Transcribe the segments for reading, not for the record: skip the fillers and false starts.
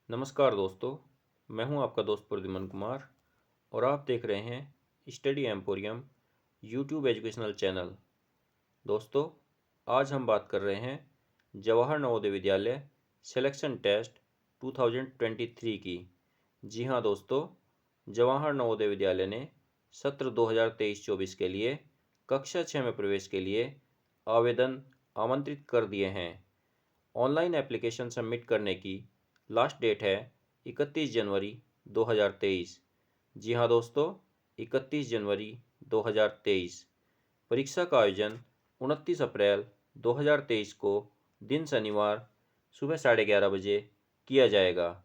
नमस्कार दोस्तों। मैं हूं आपका दोस्त प्रद्युमन कुमार और आप देख रहे हैं study emporium YouTube educational channel. दोस्तों, आज हम बात कर रहे हैं जवाहर नवोदय विद्यालय सिलेक्शन टेस्ट 2023 की। जी हां दोस्तों, जवाहर नवोदय विद्यालय ने सत्र 2023-24 के लिए कक्षा 6 में प्रवेश के लिए आवेदन आमंत्रित कर दिए हैं। ऑनलाइन एप्लीकेशन सबमिट करने की लास्ट डेट है 31 जनवरी 2023। जी हाँ दोस्तों, 31 जनवरी 2023। परीक्षा का आयोजन 29 अप्रैल 2023 को दिन शनिवार सुबह 11:30 बजे किया जाएगा।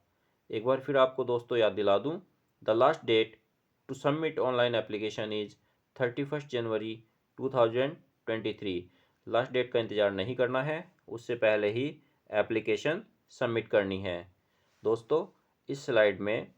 एक बार फिर आपको दोस्तों याद दिला दूं, the last date to submit online application is 31 January 2023। Last date का इंतज़ार नहीं करना है, उससे पहले ही एप्लीकेशन सबमिट करनी है। दोस्तों, इस स्लाइड में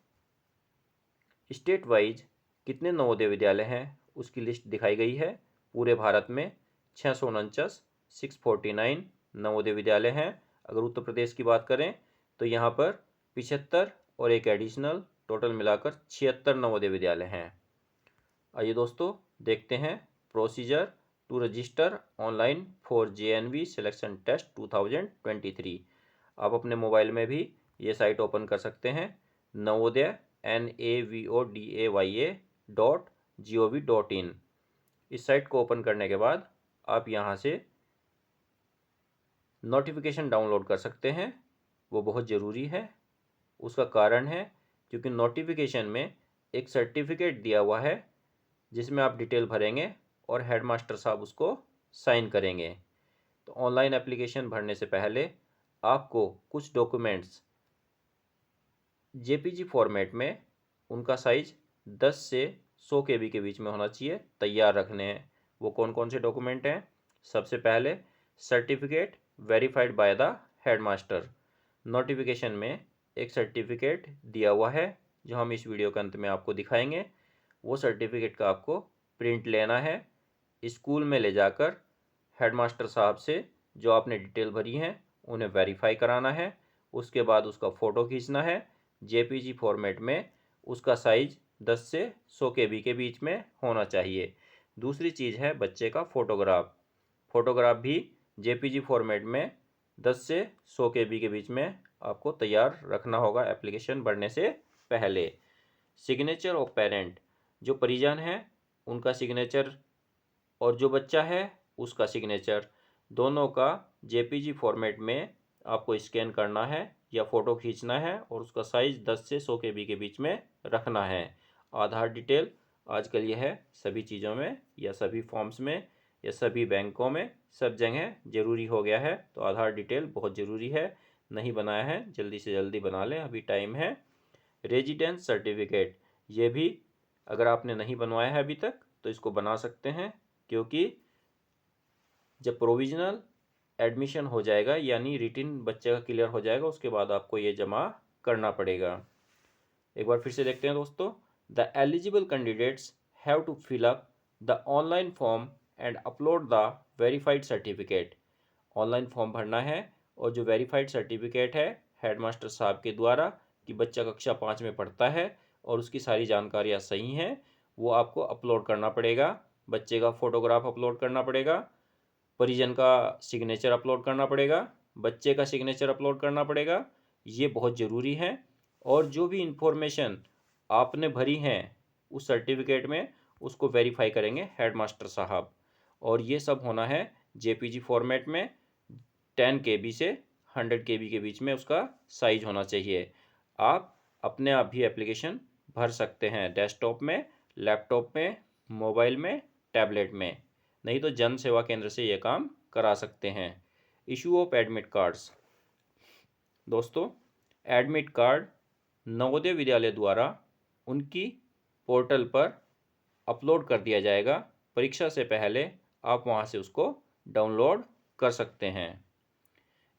स्टेट वाइज कितने नवोदय विद्यालय हैं उसकी लिस्ट दिखाई गई है। पूरे भारत में 649 649 नवोदय विद्यालय हैं। अगर उत्तर प्रदेश की बात करें तो यहाँ पर 75 और एक एडिशनल, टोटल मिलाकर 76 नवोदय विद्यालय हैं। आइए दोस्तों, देखते हैं procedure to register online for JNV selection test 2023। आप अपने मोबाइल में भी ये साइट ओपन कर सकते हैं, नवोदय NAVODAYA.gov.in। इस साइट को ओपन करने के बाद आप यहाँ से नोटिफिकेशन डाउनलोड कर सकते हैं। वो बहुत ज़रूरी है। उसका कारण है क्योंकि नोटिफिकेशन में एक सर्टिफिकेट दिया हुआ है जिसमें आप डिटेल भरेंगे और हेडमास्टर साहब उसको साइन करेंगे। तो ऑनलाइन एप्लीकेशन भरने से पहले आपको कुछ डॉक्यूमेंट्स JPG फॉर्मेट में, उनका साइज 10 से 100 KB के बीच में होना चाहिए, तैयार रखने हैं। वो कौन कौन से डॉक्यूमेंट हैं? सबसे पहले certificate verified by the headmaster. Notification में एक सर्टिफिकेट दिया हुआ है जो हम इस वीडियो के अंत में आपको दिखाएंगे। वो सर्टिफिकेट का आपको प्रिंट लेना है, स्कूल में ले जाकर हेडमास्टर साहब से जो आपने डिटेल भरी हैं उन्हें वेरीफाई कराना है। उसके बाद उसका फ़ोटो खींचना है JPG फॉर्मेट में। उसका साइज 10 से 100 KB के बीच में होना चाहिए। दूसरी चीज़ है बच्चे का फ़ोटोग्राफ। फ़ोटोग्राफ भी JPG फॉर्मेट में 10 से 100 KB के बीच में आपको तैयार रखना होगा एप्लीकेशन भरने से पहले। सिग्नेचर ऑफ पेरेंट, जो परिजन हैं उनका सिग्नेचर और जो बच्चा है उसका सिग्नेचर, दोनों का JPG फॉर्मेट में आपको स्कैन करना है या फ़ोटो खींचना है और उसका साइज़ 10 से 100 KB के बीच में रखना है। आधार डिटेल आजकल यह है सभी चीज़ों में या सभी फॉर्म्स में या सभी बैंकों में सब जगह ज़रूरी हो गया है, तो आधार डिटेल बहुत ज़रूरी है। नहीं बनाया है जल्दी से जल्दी बना लें, अभी टाइम है। रेजिडेंस सर्टिफिकेट, ये भी अगर आपने नहीं बनवाया है अभी तक तो इसको बना सकते हैं, क्योंकि जब प्रोविजनल एडमिशन हो जाएगा यानी रिटिन बच्चे का क्लियर हो जाएगा उसके बाद आपको ये जमा करना पड़ेगा। एक बार फिर से देखते हैं दोस्तों, the eligible candidates have to fill up the online form and upload the verified certificate. Online form भरना है और जो वेरीफाइड सर्टिफिकेट है हेडमास्टर साहब के द्वारा कि बच्चा कक्षा 5 में पढ़ता है और उसकी सारी जानकारियाँ सही हैं, वो आपको अपलोड करना पड़ेगा। बच्चे का फ़ोटोग्राफ अपलोड करना पड़ेगा, परिजन का सिग्नेचर अपलोड करना पड़ेगा, बच्चे का सिग्नेचर अपलोड करना पड़ेगा। ये बहुत ज़रूरी है। और जो भी इंफॉर्मेशन आपने भरी हैं उस सर्टिफिकेट में उसको वेरीफाई करेंगे हेडमास्टर साहब। और ये सब होना है JPG फॉर्मेट में, 10 KB से 100 KB के बीच में उसका साइज होना चाहिए। आप अपने आप भी एप्लीकेशन भर सकते हैं, डेस्कटॉप में, लैपटॉप में, मोबाइल में, टैबलेट में। नहीं तो जन सेवा केंद्र से ये काम करा सकते हैं। इशू ऑफ एडमिट कार्ड्स, दोस्तों एडमिट कार्ड नवोदय विद्यालय द्वारा उनकी पोर्टल पर अपलोड कर दिया जाएगा। परीक्षा से पहले आप वहां से उसको डाउनलोड कर सकते हैं।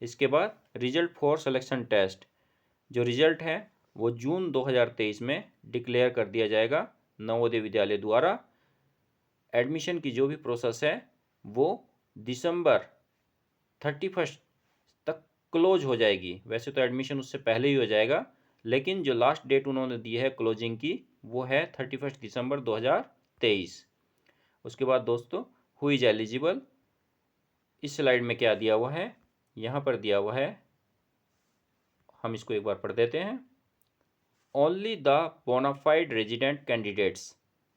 इसके बाद रिजल्ट फॉर सिलेक्शन टेस्ट, जो रिजल्ट है वो जून 2023 में डिक्लेयर कर दिया जाएगा नवोदय विद्यालय द्वारा। एडमिशन की जो भी प्रोसेस है वो दिसंबर 31 तक क्लोज हो जाएगी। वैसे तो एडमिशन उससे पहले ही हो जाएगा, लेकिन जो लास्ट डेट उन्होंने दी है क्लोजिंग की वो है 31 दिसंबर 2023। उसके बाद दोस्तों, हु इज एलिजिबल, इस स्लाइड में क्या दिया हुआ है, यहाँ पर दिया हुआ है, हम इसको एक बार पढ़ देते हैं। Only the bona fide resident candidates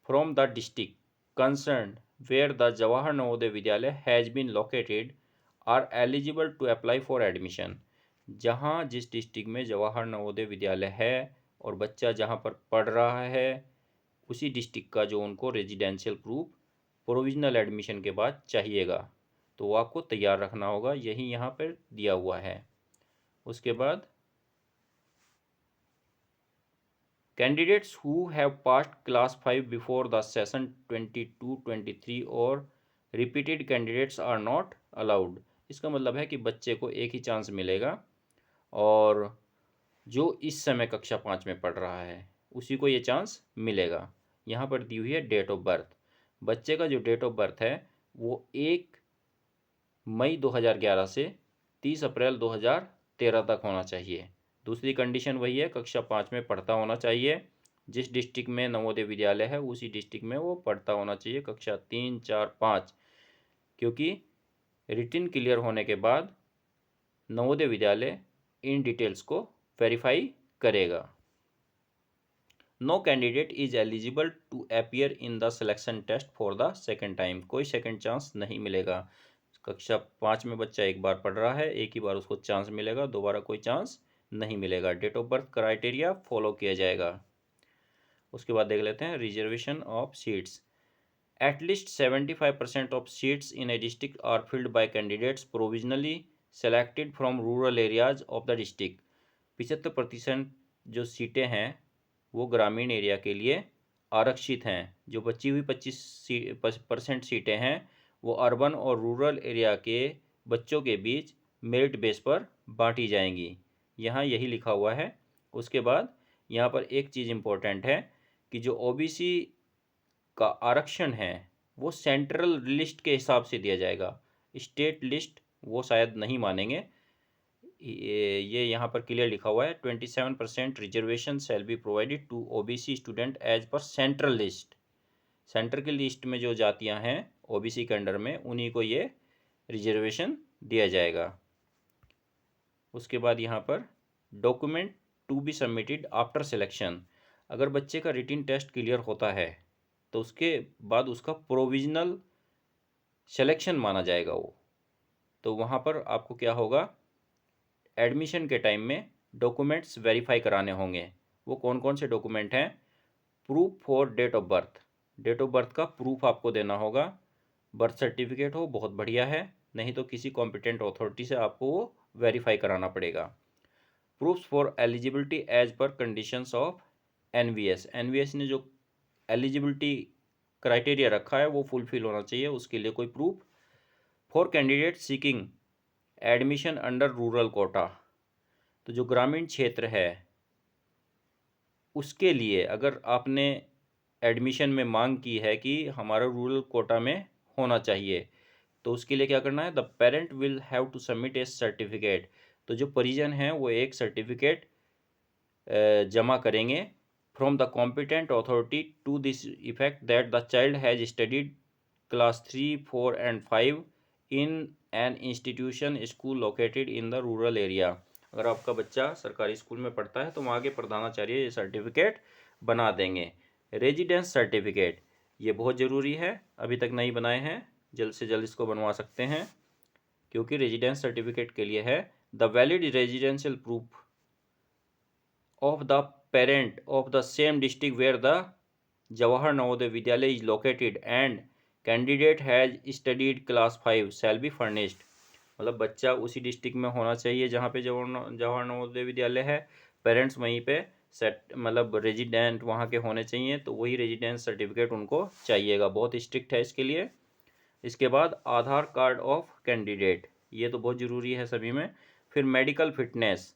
from the district concern where the Jawahar Navodaya Vidyalaya has been located are eligible to apply for admission. जहाँ जिस डिस्ट्रिक्ट में जवाहर नवोदय विद्यालय है और बच्चा जहाँ पर पढ़ रहा है उसी डिस्ट्रिक्ट का जो उनको रेजिडेंशियल प्रूफ प्रोविजनल एडमिशन के बाद चाहिएगा, तो वो आपको तैयार रखना होगा, यही यहाँ पर दिया हुआ है। उसके बाद candidates who have passed class 5 before the session 22-23 और repeated candidates are not allowed. इसका मतलब है कि बच्चे को एक ही चांस मिलेगा और जो इस समय कक्षा 5 में पढ़ रहा है उसी को ये चांस मिलेगा। यहाँ पर दी हुई है डेट ऑफ बर्थ। बच्चे का जो डेट ऑफ बर्थ है वो 1 मई 2011 से 30 अप्रैल 2013 तक होना चाहिए। दूसरी कंडीशन वही है, कक्षा 5 में पढ़ता होना चाहिए। जिस डिस्ट्रिक्ट में नवोदय विद्यालय है उसी डिस्ट्रिक्ट में वो पढ़ता होना चाहिए, कक्षा 3, 4, 5, क्योंकि रिटिन क्लियर होने के बाद नवोदय विद्यालय इन डिटेल्स को वेरीफाई करेगा। No candidate is eligible to appear in the selection test for the second time. कोई सेकेंड चांस नहीं मिलेगा। कक्षा 5 में बच्चा एक बार पढ़ रहा है, एक ही बार उसको चांस मिलेगा, दोबारा कोई चांस नहीं मिलेगा। Date of birth criteria follow किया जाएगा। उसके बाद देख लेते हैं reservation of seats. At least 75% of seats in a district are filled by candidates provisionally selected from rural areas of the district. 75% जो सीटें हैं वो ग्रामीण एरिया के लिए आरक्षित हैं। जो बची हुई 25% सीटें हैं वो अर्बन और रूरल एरिया के बच्चों के बीच मेरिट बेस पर बांटी जाएंगी। यहाँ यही लिखा हुआ है। उसके बाद यहाँ पर एक चीज़ इम्पोर्टेंट है कि जो ओबीसी का आरक्षण है वो सेंट्रल लिस्ट के हिसाब से दिया जाएगा, स्टेट लिस्ट वो शायद नहीं मानेंगे। ये यहाँ पर क्लियर लिखा हुआ है 27% reservation shall be provided to OBC student as per central list. Centre की लिस्ट में जो जातियाँ हैं ओबीसी के अंडर में उन्हीं को ये रिजर्वेशन दिया जाएगा। उसके बाद यहाँ पर document to be submitted after selection. अगर बच्चे का रिटिन टेस्ट क्लियर होता है तो उसके बाद उसका प्रोविजनल सिलेक्शन माना जाएगा वो, तो वहाँ पर आपको क्या होगा, एडमिशन के टाइम में डॉक्यूमेंट्स वेरीफाई कराने होंगे। वो कौन कौन से डॉक्यूमेंट हैं? Proof for date of birth, date of birth का प्रूफ आपको देना होगा। बर्थ सर्टिफिकेट हो बहुत बढ़िया है, नहीं तो किसी कॉम्पिटेंट अथॉरिटी से आपको वो वेरीफाई कराना पड़ेगा। Proofs for eligibility as per conditions of NVS. NVS ने जो एलिजिबिलिटी क्राइटेरिया रखा है वो फुलफिल होना चाहिए, उसके लिए कोई proof. For candidate seeking admission under rural quota, तो जो ग्रामीण क्षेत्र है उसके लिए अगर आपने एडमिशन में मांग की है कि हमारा रूरल कोटा में होना चाहिए, तो उसके लिए क्या करना है, the parent will have to submit a certificate. तो जो परिजन हैं वो एक सर्टिफिकेट जमा करेंगे from the competent authority to this effect that the child has studied class 3, 4 and 5 in an institution school located in the rural area. अगर आपका बच्चा सरकारी स्कूल में पढ़ता है तो वहाँ के प्रधानाचार्य ये सर्टिफिकेट बना देंगे। रेजिडेंस सर्टिफिकेट ये बहुत ज़रूरी है, अभी तक नहीं बनाए हैं, जल्द से जल्द इसको बनवा सकते हैं, क्योंकि रेजिडेंस सर्टिफिकेट के लिए है the valid residential proof of the parent of the same district where the Jawahar Navodaya Vidyalaya is located and candidate has studied class 5 shall be furnished। मतलब बच्चा उसी डिस्ट्रिक्ट में होना चाहिए जहाँ पे जवाहर नवोदय विद्यालय है, पेरेंट्स वहीं पे सेट मतलब रेजिडेंट वहाँ के होने चाहिए, तो वही रेजिडेंस सर्टिफिकेट उनको चाहिएगा, बहुत स्ट्रिक्ट है इसके लिए। इसके बाद आधार कार्ड ऑफ कैंडिडेट, ये तो बहुत ज़रूरी है सभी में। फिर मेडिकल फिटनेस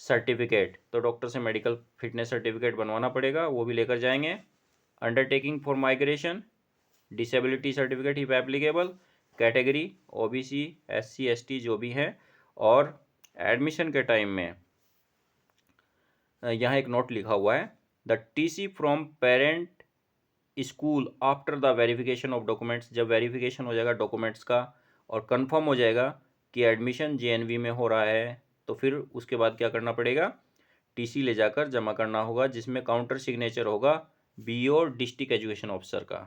सर्टिफिकेट, तो डॉक्टर से मेडिकल फिटनेस सर्टिफिकेट बनवाना पड़ेगा, वो भी लेकर जाएंगे। Undertaking for migration disability certificate if applicable, category OBC, SC, ST जो भी हैं, और एडमिशन के टाइम में यहाँ एक नोट लिखा हुआ है, the TC from parent school after the verification of documents. जब वेरिफिकेशन हो जाएगा डॉक्यूमेंट्स का और कंफर्म हो जाएगा कि एडमिशन जेएनवी में हो रहा है, तो फिर उसके बाद क्या करना पड़ेगा, टीसी ले जाकर जमा करना होगा, जिसमें काउंटर सिग्नेचर होगा बीओ डिस्ट्रिक्ट एजुकेशन ऑफिसर का।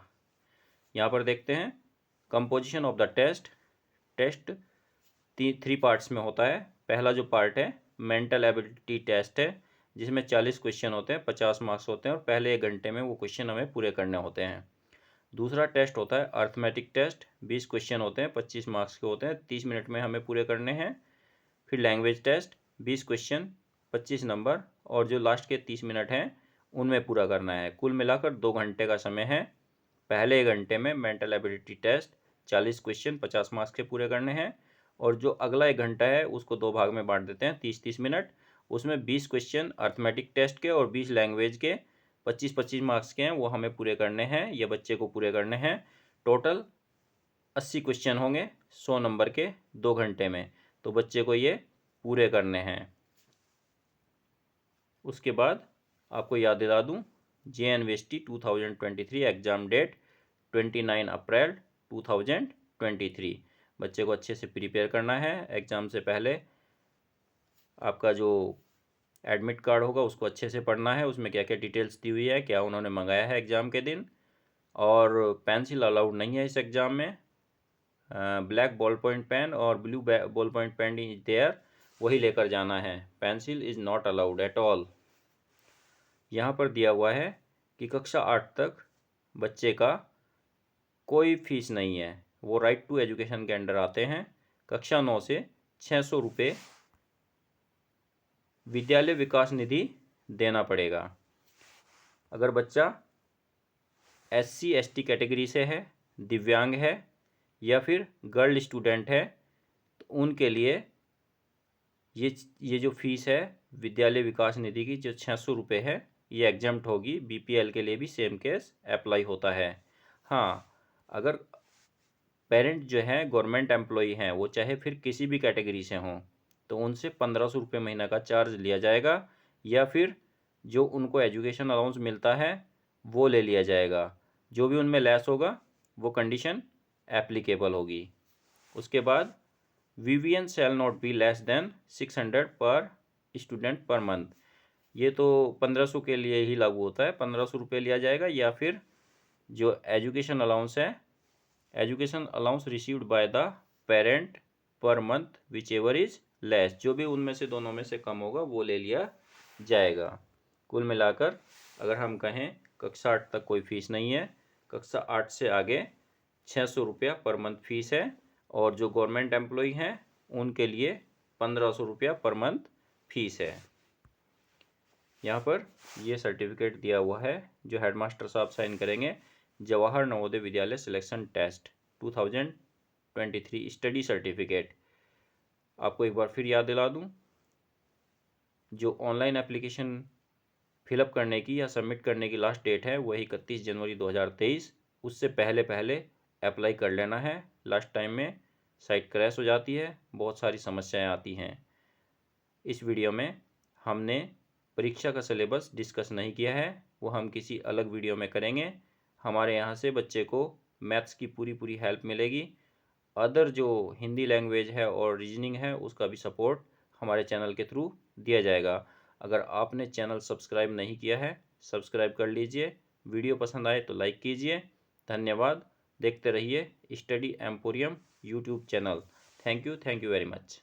यहाँ पर देखते हैं composition of the test. Test 3 parts में होता है। पहला जो पार्ट है मेंटल एबिलिटी टेस्ट है, जिसमें 40 क्वेश्चन होते हैं, 50 मार्क्स होते हैं और पहले 1 घंटे में वो क्वेश्चन हमें पूरे करने होते हैं। दूसरा टेस्ट होता है अर्थमेटिक टेस्ट, 20 क्वेश्चन होते हैं, 25 मार्क्स के होते हैं, 30 मिनट में हमें पूरे करने हैं। फिर लैंग्वेज टेस्ट, 20 क्वेश्चन, 25 नंबर और जो लास्ट के 30 मिनट हैं उनमें पूरा करना है। कुल मिलाकर 2 घंटे का समय है। पहले 1 घंटे में mental ability test 40 question 50 marks के पूरे करने हैं, और जो अगला 1 घंटा है उसको 2 भाग में बांट देते हैं, 30-30 मिनट। उसमें 20 क्वेश्चन अर्थमेटिक टेस्ट के और 20 लैंग्वेज के 25-25 मार्क्स के हैं, वो हमें पूरे करने हैं, ये बच्चे को पूरे करने हैं। टोटल 80 क्वेश्चन होंगे 100 नंबर के 2 घंटे में, तो बच्चे को ये पूरे करने हैं। उसके बाद आपको याद दिला दूँ, JNVST 2023 एग्ज़ाम डेट 29 अप्रैल 2023। बच्चे को अच्छे से प्रिपेयर करना है। एग्ज़ाम से पहले आपका जो एडमिट कार्ड होगा उसको अच्छे से पढ़ना है, उसमें क्या क्या डिटेल्स दी हुई है, क्या उन्होंने मंगाया है एग्ज़ाम के दिन। और पेंसिल अलाउड नहीं है इस एग्ज़ाम में। ब्लैक बॉल पॉइंट पेन और blue ball point pen is there, वही लेकर जाना है। Pencil is not allowed at all. यहाँ पर दिया हुआ है कि कक्षा 8 तक बच्चे का कोई फीस नहीं है, वो राइट टू एजुकेशन के अंडर आते हैं। कक्षा 9 से 600 रुपये विद्यालय विकास निधि देना पड़ेगा। अगर बच्चा SC ST कैटेगरी से है, दिव्यांग है या फिर गर्ल स्टूडेंट है, तो उनके लिए ये जो फीस है विद्यालय विकास निधि की, जो 600 रुपये है, ये एग्जम्प्ट होगी। BPL के लिए भी सेम केस अप्लाई होता है। हाँ, अगर पेरेंट जो है गवर्नमेंट एम्प्लॉई हैं, वो चाहे फिर किसी भी कैटेगरी से हों, तो उनसे 1500 रुपये महीना का चार्ज लिया जाएगा, या फिर जो उनको एजुकेशन अलाउंस मिलता है वो ले लिया जाएगा। जो भी उनमें लेस होगा वो कंडीशन एप्लीकेबल होगी। उसके बाद VVN shall not be less than 600 पर स्टूडेंट पर मंथ। ये तो 1500 के लिए ही लागू होता है, 1500 रुपये लिया जाएगा। या फिर जो एजुकेशन अलाउंस है, education allowance received by the parent per month which ever is less, जो भी उनमें से दोनों में से कम होगा वो ले लिया जाएगा। कुल मिलाकर अगर हम कहें कक्षा 8 तक कोई फीस नहीं है, कक्षा 8 से आगे 600 रुपया पर मंथ फीस है, और जो गवर्नमेंट एम्प्लॉई हैं उनके लिए 1500 रुपया पर मंथ फीस है। यहाँ पर ये सर्टिफिकेट दिया हुआ है जो हेडमास्टर साहब साइन करेंगे, जवाहर नवोदय विद्यालय सिलेक्शन टेस्ट 2023 स्टडी सर्टिफिकेट। आपको एक बार फिर याद दिला दूं, जो ऑनलाइन एप्लीकेशन फिलअप करने की या सबमिट करने की लास्ट डेट है वही 31 जनवरी 2023। उससे पहले पहले अप्लाई कर लेना है। लास्ट टाइम में साइट क्रैश हो जाती है, बहुत सारी समस्याएं आती हैं। इस वीडियो में हमने परीक्षा का सिलेबस डिस्कस नहीं किया है, वो हम किसी अलग वीडियो में करेंगे। हमारे यहाँ से बच्चे को मैथ्स की पूरी हेल्प मिलेगी। अदर जो हिंदी लैंग्वेज है और रीजनिंग है उसका भी सपोर्ट हमारे चैनल के थ्रू दिया जाएगा। अगर आपने चैनल सब्सक्राइब नहीं किया है, सब्सक्राइब कर लीजिए। वीडियो पसंद आए तो लाइक कीजिए। धन्यवाद। देखते रहिए study emporium YouTube channel. Thank you very much.